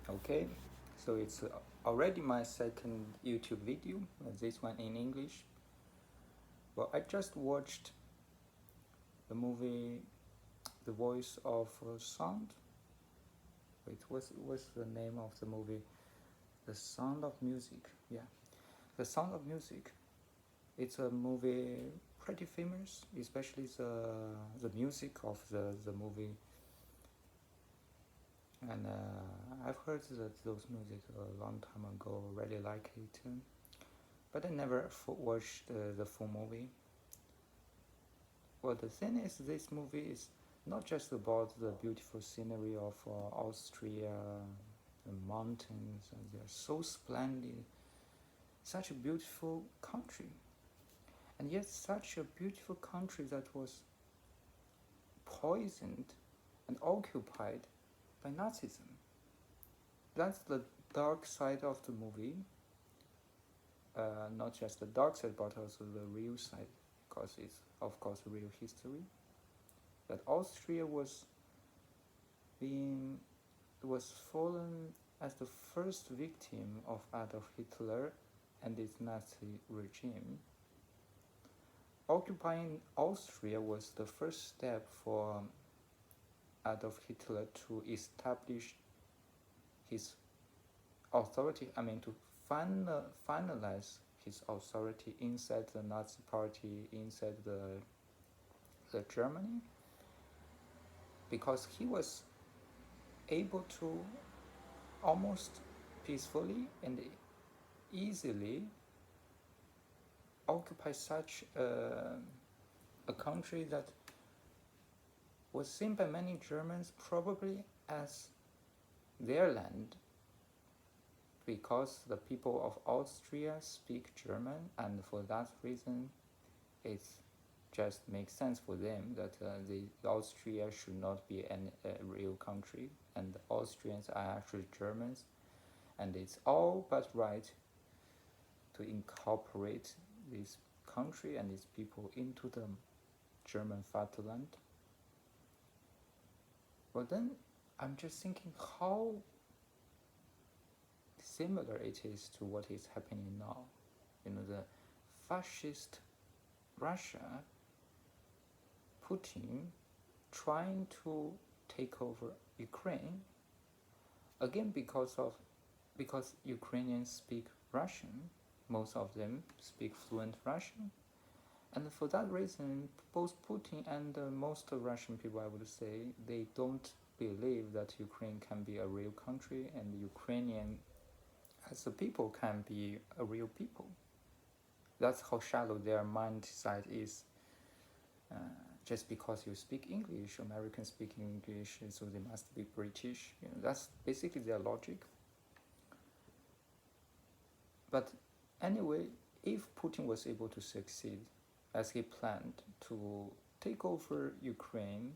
Okay, so it's already my second YouTube video, this one in English. Well, I just watched the movie The Voice of Sound. Wait, what's the name of the movie? The Sound of Music. Yeah, The Sound of Music. It's a movie pretty famous, especially the music of the movie. And I've heard that those music a long time ago. Really like it, but I never watched the full movie. Well, the thing is, this movie is not just about the beautiful scenery of Austria, the mountains, and they're so splendid. Such a beautiful country, and yet such a beautiful country that was poisoned and occupied by Nazism. That's the dark side of the movie. Not just the dark side, but also the real side, because it's, of course, real history. That Austria being was fallen as the first victim of Adolf Hitler and its Nazi regime. Occupying Austria was the first step for Adolf Hitler to establish his authority, to finalize his authority inside the Nazi party, inside the Germany, because he was able to almost peacefully and easily occupy such a country that was seen by many Germans probably as their land, because the people of Austria speak German, and for that reason it just makes sense for them that the Austria should not be a real country, and the Austrians are actually Germans, and it's all but right to incorporate this country and its people into the German fatherland. Well, then I'm just thinking how similar it is to what is happening now. The fascist Russia, Putin, trying to take over Ukraine, again because Ukrainians speak Russian, most of them speak fluent Russian, and for that reason, both Putin and most Russian people, I would say, they don't believe that Ukraine can be a real country, and Ukrainian as a people can be a real people. That's how shallow their mindset is. Just because you speak English, Americans speak English, so they must be British. That's basically their logic. But anyway, if Putin was able to succeed as he planned to take over Ukraine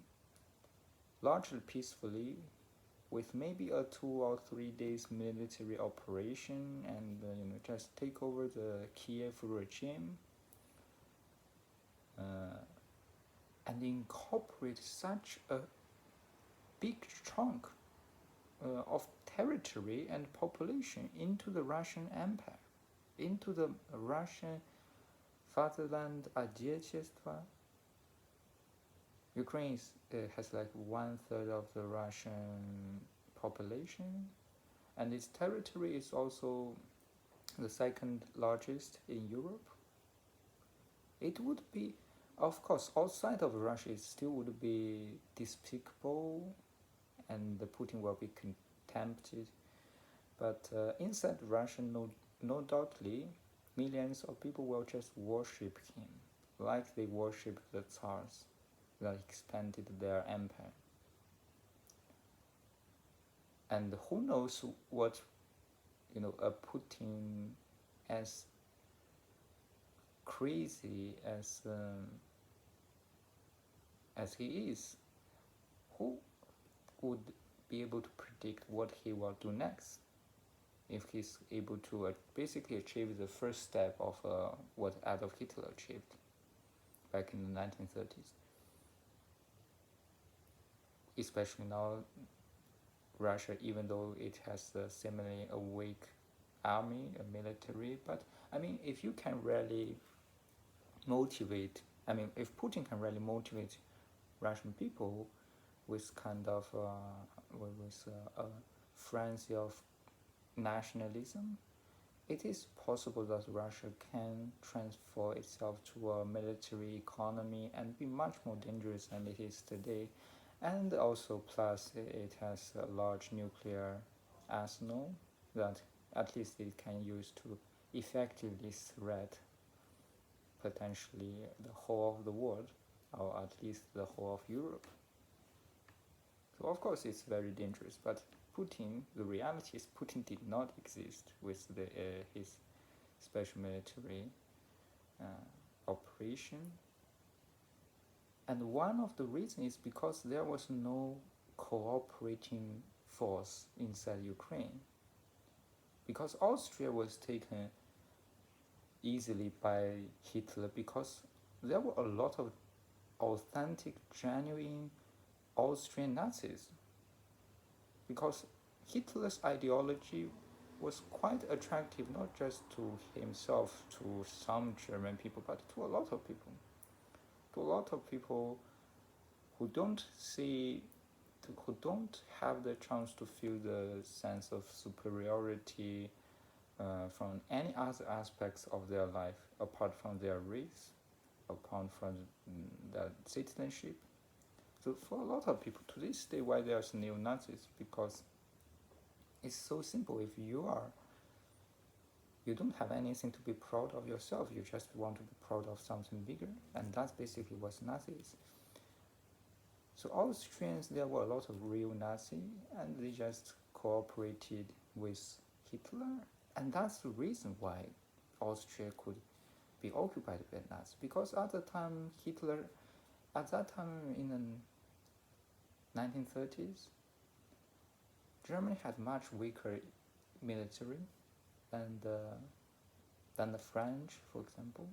largely peacefully, with maybe a 2 or 3 days military operation, and just take over the Kiev regime, and incorporate such a big chunk of territory and population into the Russian Empire, into the Russian fatherland Отечество. Ukraine has like 1/3 of the Russian population, and its territory is also the second largest in Europe. It would be, of course, outside of Russia, it still would be despicable, and Putin will be contempted. But inside Russia, no doubtly, millions of people will just worship him, like they worship the Tsars that expanded their empire. And who knows what, a Putin as crazy as he is, who would be able to predict what he will do next if he's able to basically achieve the first step of what Adolf Hitler achieved back in the 1930s. Especially now, Russia, even though it has a similarly a weak army, a military. But I mean, if you can really motivate, I mean, if Putin can really motivate Russian people with kind of a frenzy of nationalism, it is possible that Russia can transform itself to a military economy and be much more dangerous than it is today. And also, plus, it has a large nuclear arsenal that at least it can use to effectively threat potentially the whole of the world, or at least the whole of Europe. So of course it's very dangerous, but Putin, the reality is Putin did not exist with his special military operation. And one of the reasons is because there was no cooperating force inside Ukraine. Because Austria was taken easily by Hitler because there were a lot of authentic, genuine Austrian Nazis. Because Hitler's ideology was quite attractive, not just to himself, to some German people, but to a lot of people. To a lot of people who don't have the chance to feel the sense of superiority from any other aspects of their life apart from their race, apart from their citizenship. So for a lot of people to this day, why there's neo-Nazis, because it's so simple. If you don't have anything to be proud of yourself, you just want to be proud of something bigger, and that's basically what Nazis. So Austrians, there were a lot of real Nazis, and they just cooperated with Hitler, and that's the reason why Austria could be occupied by Nazis. Because at the time, at that time in the 1930s, Germany had much weaker military than the French, for example.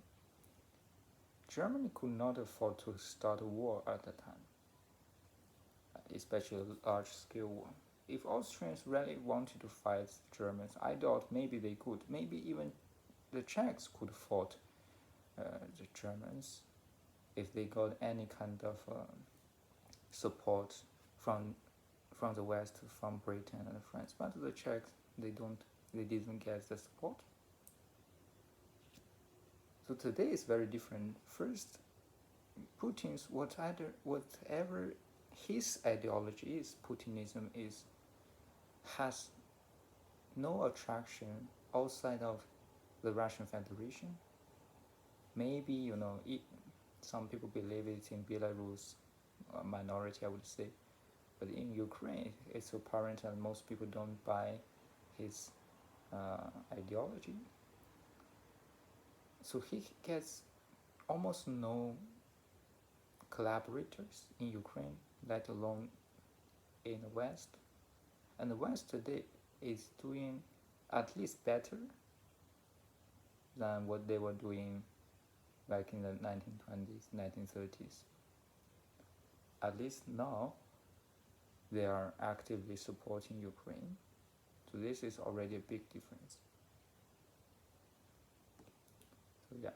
Germany could not afford to start a war at the time, especially a large-scale war. If Austrians really wanted to fight the Germans, I doubt maybe they could. Maybe even the Czechs could fight the Germans if they got any kind of support from the West, from Britain and France. But the Czechs, they didn't get the support. So today is very different. First, Putin's whatever his ideology is, Putinism has no attraction outside of the Russian Federation. Maybe some people believe it's in Belarus, a minority I would say, but in Ukraine it's apparent that most people don't buy his ideology. So he gets almost no collaborators in Ukraine, let alone in the West. And the West today is doing at least better than what they were doing back in the 1920s, 1930s. At least now, they are actively supporting Ukraine. So this is already a big difference. So yeah.